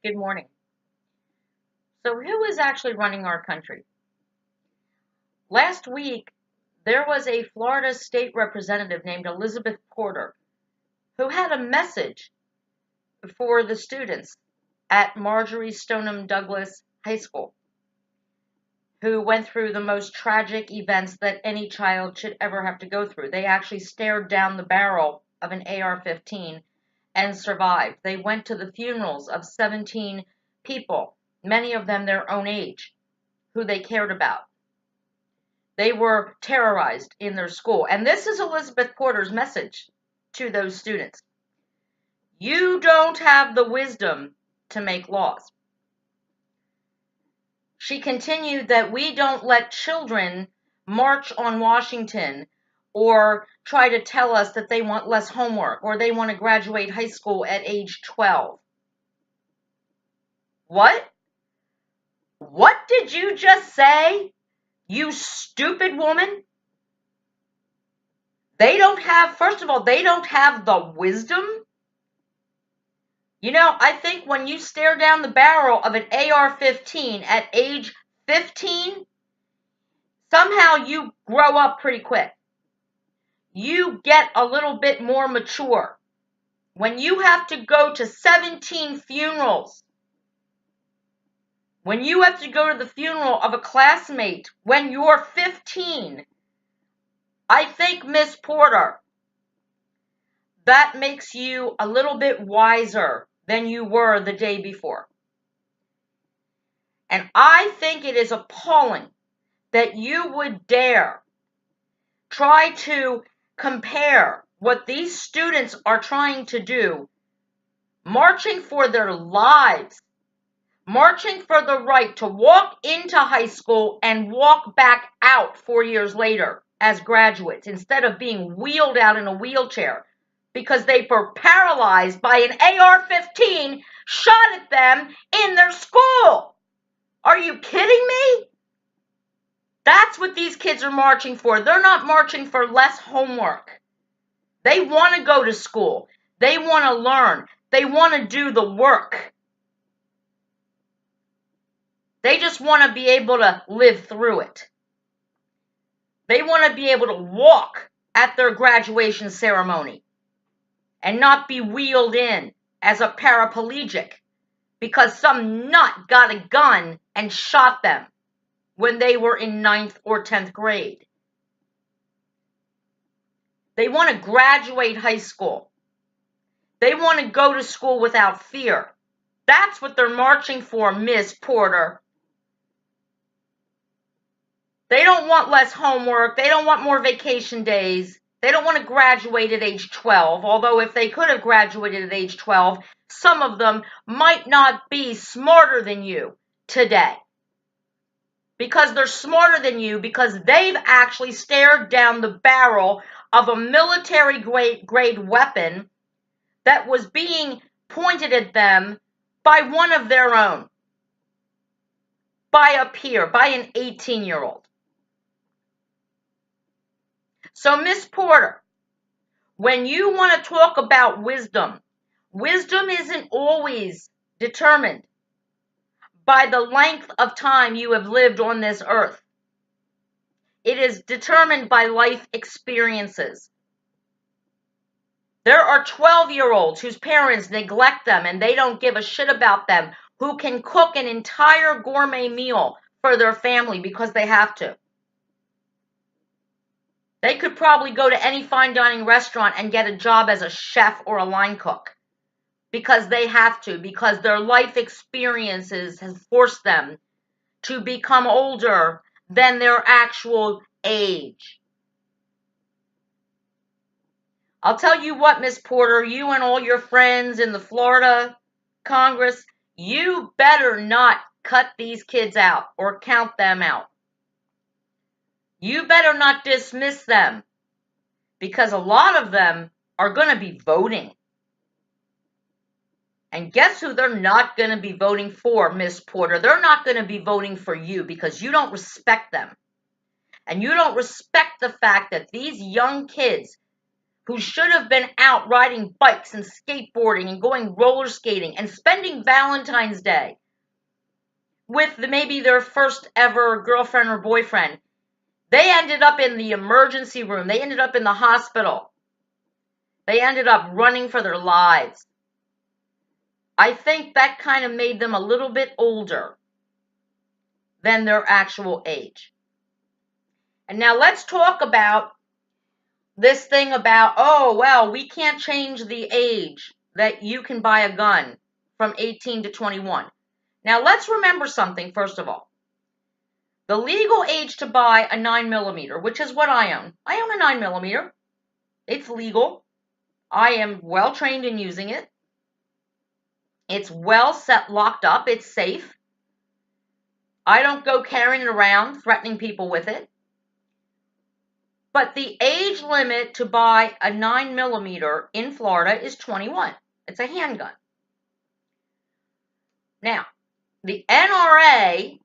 Good morning. So, who is actually running our country? Last week, there was a Florida state representative named Elizabeth Porter who had a message for the students at Marjorie Stoneham Douglas High School, who went through the most tragic events that any child should ever have to go through. They actually stared down the barrel of an AR-15 and survived. They went to the funerals of 17 people, many of them their own age, who they cared about. They were terrorized in their school. And this is Elizabeth Porter's message to those students. You don't have the wisdom to make laws. She continued that we don't let children march on Washington or try to tell us that they want less homework or they want to graduate high school at age 12. What? What did you just say? You stupid woman. First of all, they don't have the wisdom. I think when you stare down the barrel of an AR-15 at age 15, somehow you grow up pretty quick. You get a little bit more mature. When you have to go to 17 funerals, when you have to go to the funeral of a classmate when you're 15, I think, Miss Porter, that makes you a little bit wiser than you were the day before. And I think it is appalling that you would dare try to compare what these students are trying to do, marching for their lives, marching for the right to walk into high school and walk back out 4 years later as graduates instead of being wheeled out in a wheelchair because they were paralyzed by an AR-15 shot at them in their school. Are you kidding me? That's what these kids are marching for. They're not marching for less homework. They want to go to school. They want to learn. They want to do the work. They just want to be able to live through it. They want to be able to walk at their graduation ceremony and not be wheeled in as a paraplegic because some nut got a gun and shot them when they were in 9th or 10th grade. They want to graduate high school. They want to go to school without fear. That's what they're marching for, Miss Porter. They don't want less homework. They don't want more vacation days. They don't want to graduate at age 12, although if they could have graduated at age 12, some of them might not be smarter than you today. Because they're smarter than you because they've actually stared down the barrel of a military grade weapon that was being pointed at them by one of their own, by a peer, by an 18-year-old. So, Miss Porter, when you want to talk about wisdom, wisdom isn't always determined by the length of time you have lived on this earth. It is determined by life experiences. There are 12-year-olds whose parents neglect them and they don't give a shit about them, who can cook an entire gourmet meal for their family because they have to. They could probably go to any fine dining restaurant and get a job as a chef or a line cook because they have to, because their life experiences has forced them to become older than their actual age. I'll tell you what, Miss Porter, you and all your friends in the Florida Congress, you better not cut these kids out or count them out. You better not dismiss them because a lot of them are going to be voting. And guess who they're not going to be voting for, Miss Porter? They're not going to be voting for you because you don't respect them. And you don't respect the fact that these young kids who should have been out riding bikes and skateboarding and going roller skating and spending Valentine's Day with maybe their first ever girlfriend or boyfriend. They ended up in the emergency room. They ended up in the hospital. They ended up running for their lives. I think that kind of made them a little bit older than their actual age. And now let's talk about this thing about, oh, well, we can't change the age that you can buy a gun from 18 to 21. Now let's remember something, first of all. The legal age to buy a 9mm, which is what I own. I own a 9mm. It's legal. I am well trained in using it. It's well set, locked up. It's safe. I don't go carrying it around, threatening people with it. But the age limit to buy a 9mm in Florida is 21. It's a handgun. Now, the NRA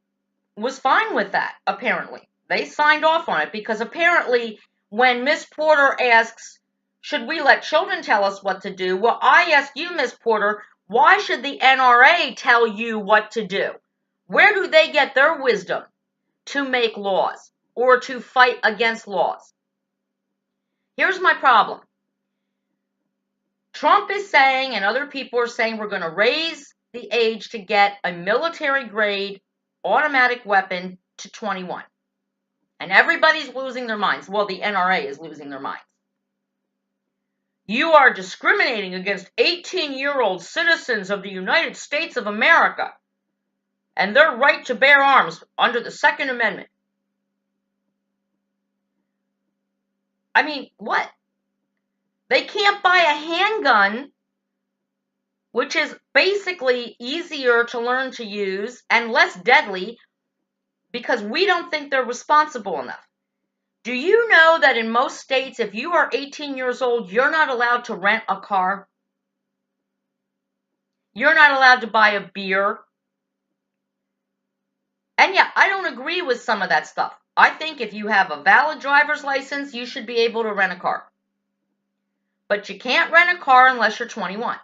was fine with that, apparently. They signed off on it because apparently when Miss Porter asks, should we let children tell us what to do? Well, I ask you, Miss Porter, why should the NRA tell you what to do? Where do they get their wisdom to make laws or to fight against laws? Here's my problem. Trump is saying, and other people are saying, we're going to raise the age to get a military-grade automatic weapon to 21. And everybody's losing their minds. Well, the NRA is losing their minds. You are discriminating against 18-year-old citizens of the United States of America and their right to bear arms under the Second Amendment. I mean, what? They can't buy a handgun, which is basically easier to learn to use and less deadly, because we don't think they're responsible enough. Do you know that in most states, if you are 18 years old, you're not allowed to rent a car? You're not allowed to buy a beer. And yeah, I don't agree with some of that stuff. I think if you have a valid driver's license, you should be able to rent a car. But you can't rent a car unless you're 21.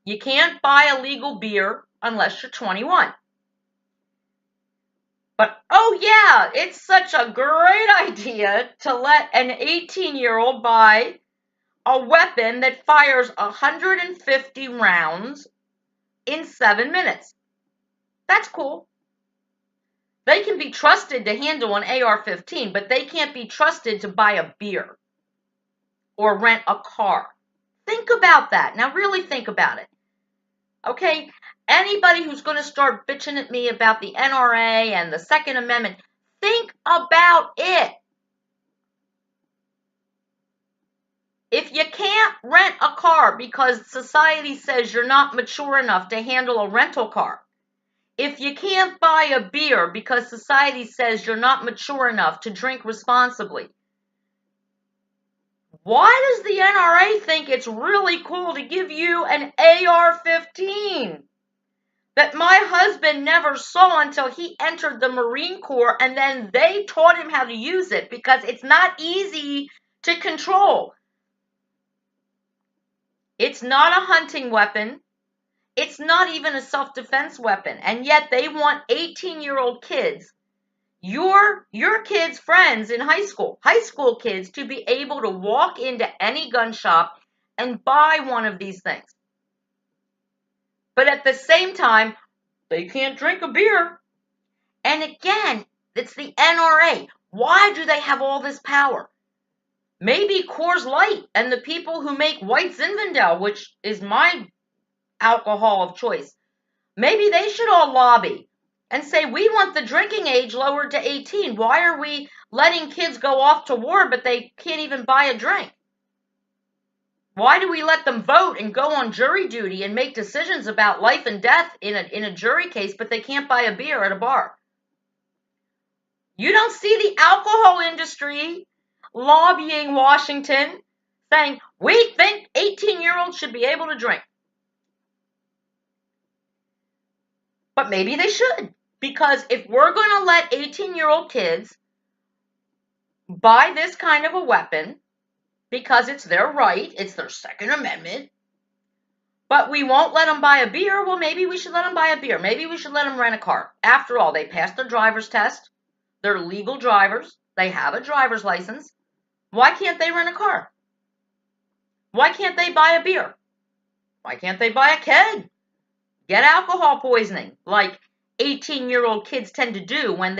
You can't buy a legal beer unless you're 21. But, oh yeah, it's such a great idea to let an 18-year-old buy a weapon that fires 150 rounds in 7 minutes. That's cool. They can be trusted to handle an AR-15, but they can't be trusted to buy a beer or rent a car. Think about that. Now really think about it. Okay? Anybody who's going to start bitching at me about the NRA and the Second Amendment, think about it. If you can't rent a car because society says you're not mature enough to handle a rental car, if you can't buy a beer because society says you're not mature enough to drink responsibly, why does the NRA think it's really cool to give you an AR-15 that my husband never saw until he entered the Marine Corps, and then they taught him how to use it because it's not easy to control? It's not a hunting weapon. It's not even a self-defense weapon. And yet they want 18-year-old kids, your kids' friends in high school kids, to be able to walk into any gun shop and buy one of these things. But at the same time, they can't drink a beer. And again, it's the NRA. Why do they have all this power? Maybe Coors Light and the people who make White Zinfandel, which is my alcohol of choice, maybe they should all lobby and say, we want the drinking age lowered to 18. Why are we letting kids go off to war, but they can't even buy a drink? Why do we let them vote and go on jury duty and make decisions about life and death in a jury case, but they can't buy a beer at a bar? You don't see the alcohol industry lobbying Washington saying, we think 18-year-olds should be able to drink. But maybe they should, because if we're going to let 18-year-old kids buy this kind of a weapon, because it's their right, it's their Second Amendment. But we won't let them buy a beer. Well, maybe we should let them buy a beer. Maybe we should let them rent a car. After all, they passed their driver's test. They're legal drivers. They have a driver's license. Why can't they rent a car? Why can't they buy a beer? Why can't they buy a keg? Get alcohol poisoning, like 18-year-old kids tend to do when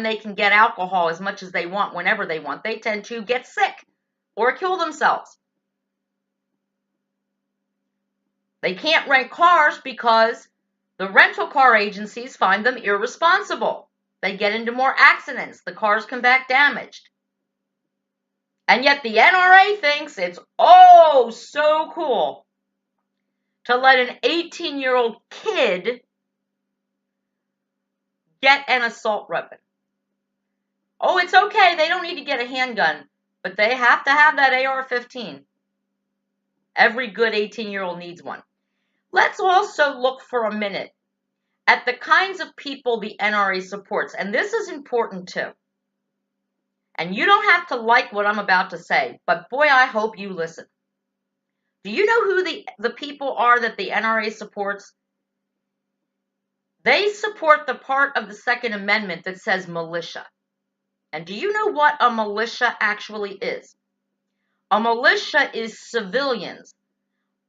they can get alcohol as much as they want whenever they want. They tend to get sick or kill themselves. They can't rent cars because the rental car agencies find them irresponsible. They get into more accidents. The cars come back damaged. And yet the NRA thinks it's oh so cool to let an 18-year-old kid get an assault weapon. Oh, it's okay. They don't need to get a handgun, but they have to have that AR-15. Every good 18-year-old needs one. Let's also look for a minute at the kinds of people the NRA supports, and this is important too. And you don't have to like what I'm about to say, but boy, I hope you listen. Do you know who the people are that the NRA supports? They support the part of the Second Amendment that says militia. And do you know what a militia actually is? A militia is civilians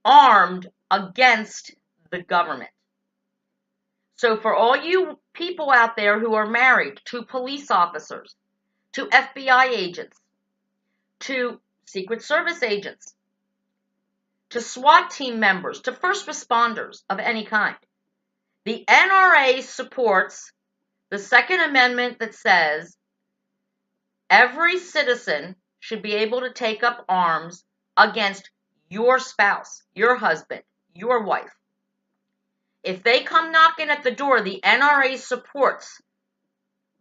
armed against the government. So for all you people out there who are married to police officers, to FBI agents, to Secret Service agents, to SWAT team members, to first responders of any kind, the NRA supports the Second Amendment that says every citizen should be able to take up arms against your spouse, your husband, your wife. If they come knocking at the door, the NRA supports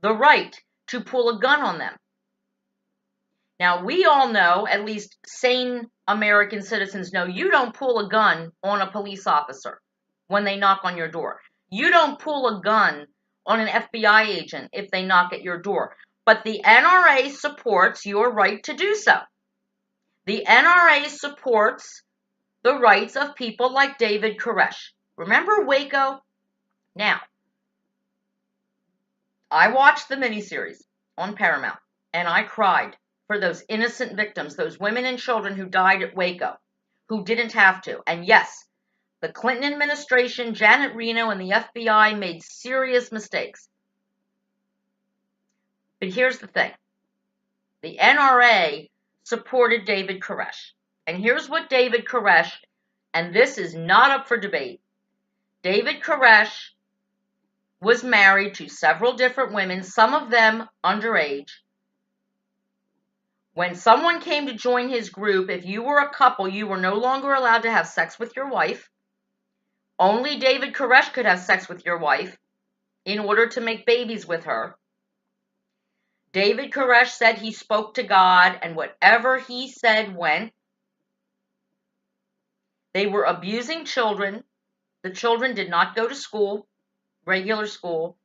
the right to pull a gun on them. Now, we all know, at least sane American citizens know, you don't pull a gun on a police officer when they knock on your door. You don't pull a gun on an FBI agent if they knock at your door. But the NRA supports your right to do so. The NRA supports the rights of people like David Koresh. Remember Waco? Now, I watched the miniseries on Paramount, and I cried for those innocent victims, those women and children who died at Waco, who didn't have to. And yes, the Clinton administration, Janet Reno, and the FBI made serious mistakes. But here's the thing. The NRA supported David Koresh. And here's what David Koresh, and this is not up for debate, David Koresh was married to several different women, some of them underage. When someone came to join his group, if you were a couple, you were no longer allowed to have sex with your wife. Only David Koresh could have sex with your wife in order to make babies with her. David Koresh said he spoke to God, and whatever he said went. They were abusing children. The children did not go to school, regular school.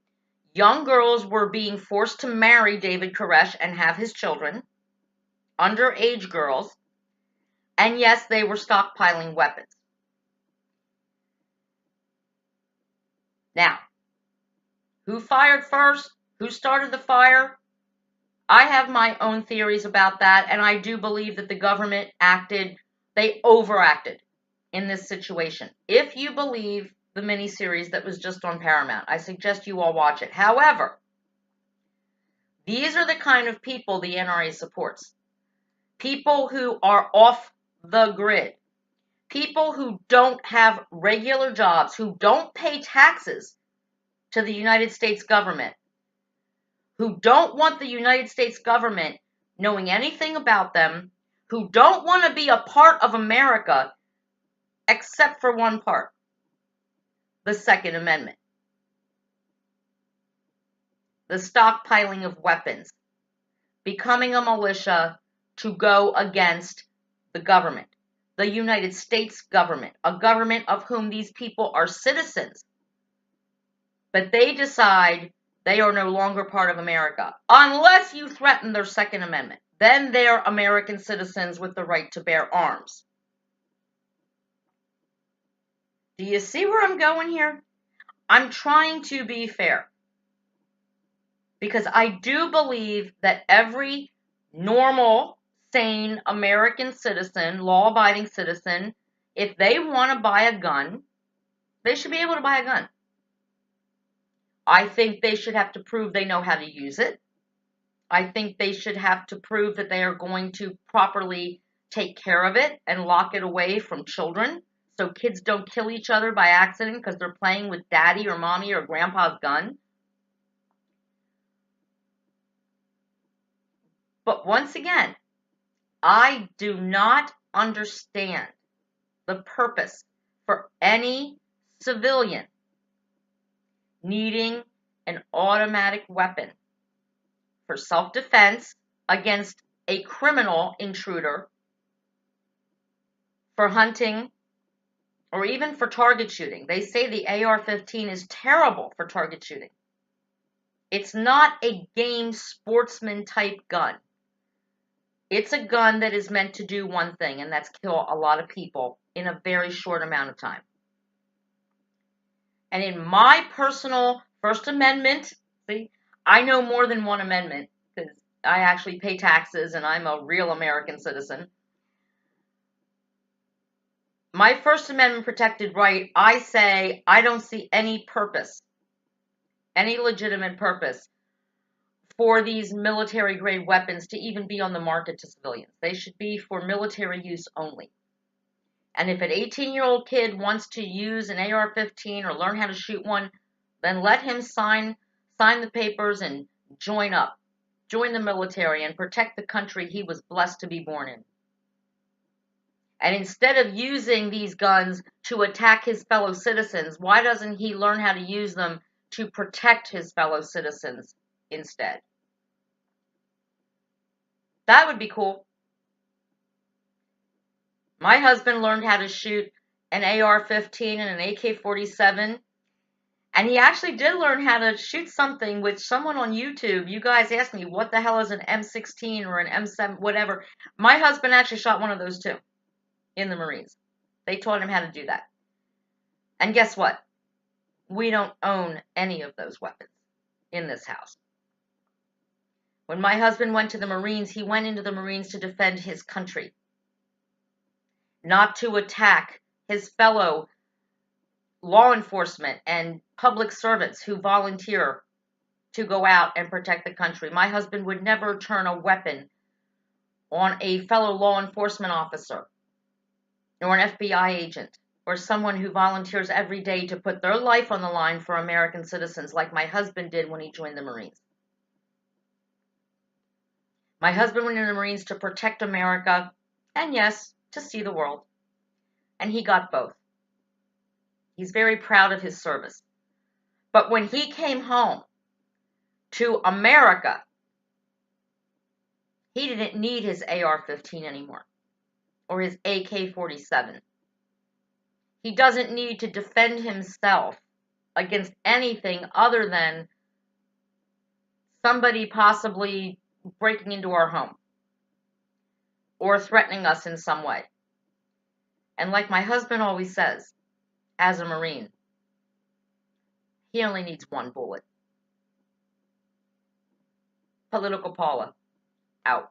Young girls were being forced to marry David Koresh and have his children, underage girls. And yes, they were stockpiling weapons. Now, who fired first? Who started the fire? I have my own theories about that, and I do believe that the government they overacted in this situation. If you believe the miniseries that was just on Paramount, I suggest you all watch it. However, these are the kind of people the NRA supports. People who are off the grid. People who don't have regular jobs, who don't pay taxes to the United States government, who don't want the United States government knowing anything about them, who don't want to be a part of America except for one part, the Second Amendment. The stockpiling of weapons, becoming a militia to go against the government, the United States government, a government of whom these people are citizens. But they decide they are no longer part of America unless you threaten their Second Amendment. then they're American citizens with the right to bear arms. Do you see where I'm going here? I'm trying to be fair, because I do believe that every normal, sane American citizen, law-abiding citizen, if they want to buy a gun, they should be able to buy a gun. I think they should have to prove they know how to use it. I think they should have to prove that they are going to properly take care of it and lock it away from children so kids don't kill each other by accident because they're playing with daddy or mommy or grandpa's gun. But once again, I do not understand the purpose for any civilian needing an automatic weapon for self-defense against a criminal intruder, for hunting, or even for target shooting. They say the AR-15 is terrible for target shooting. It's not a game sportsman type gun. It's a gun that is meant to do one thing, and that's kill a lot of people in a very short amount of time. And in my personal First Amendment, see, I know more than one amendment because I actually pay taxes and I'm a real American citizen. My First Amendment protected right, I say I don't see any purpose, any legitimate purpose for these military grade weapons to even be on the market to civilians. They should be for military use only. And if an 18-year-old kid wants to use an AR-15 or learn how to shoot one, then let him sign the papers and join up. Join the military and protect the country he was blessed to be born in. And instead of using these guns to attack his fellow citizens, why doesn't he learn how to use them to protect his fellow citizens instead? That would be cool. My husband learned how to shoot an AR-15 and an AK-47, and he actually did learn how to shoot something with someone on YouTube. You guys asked me, what the hell is an M16 or an M7, whatever. My husband actually shot one of those too in the Marines. They taught him how to do that. And guess what? We don't own any of those weapons in this house. When my husband went to the Marines, he went into the Marines to defend his country, not to attack his fellow law enforcement and public servants who volunteer to go out and protect the country. My husband would never turn a weapon on a fellow law enforcement officer or an FBI agent or someone who volunteers every day to put their life on the line for American citizens like my husband did when he joined the Marines. My husband went in the Marines to protect America and, yes, to see the world. And he got both. He's very proud of his service. But when he came home to America, he didn't need his AR-15 anymore or his AK-47. He doesn't need to defend himself against anything other than somebody possibly breaking into our home or threatening us in some way. And like my husband always says, as a Marine, he only needs one bullet. Political Paula, out.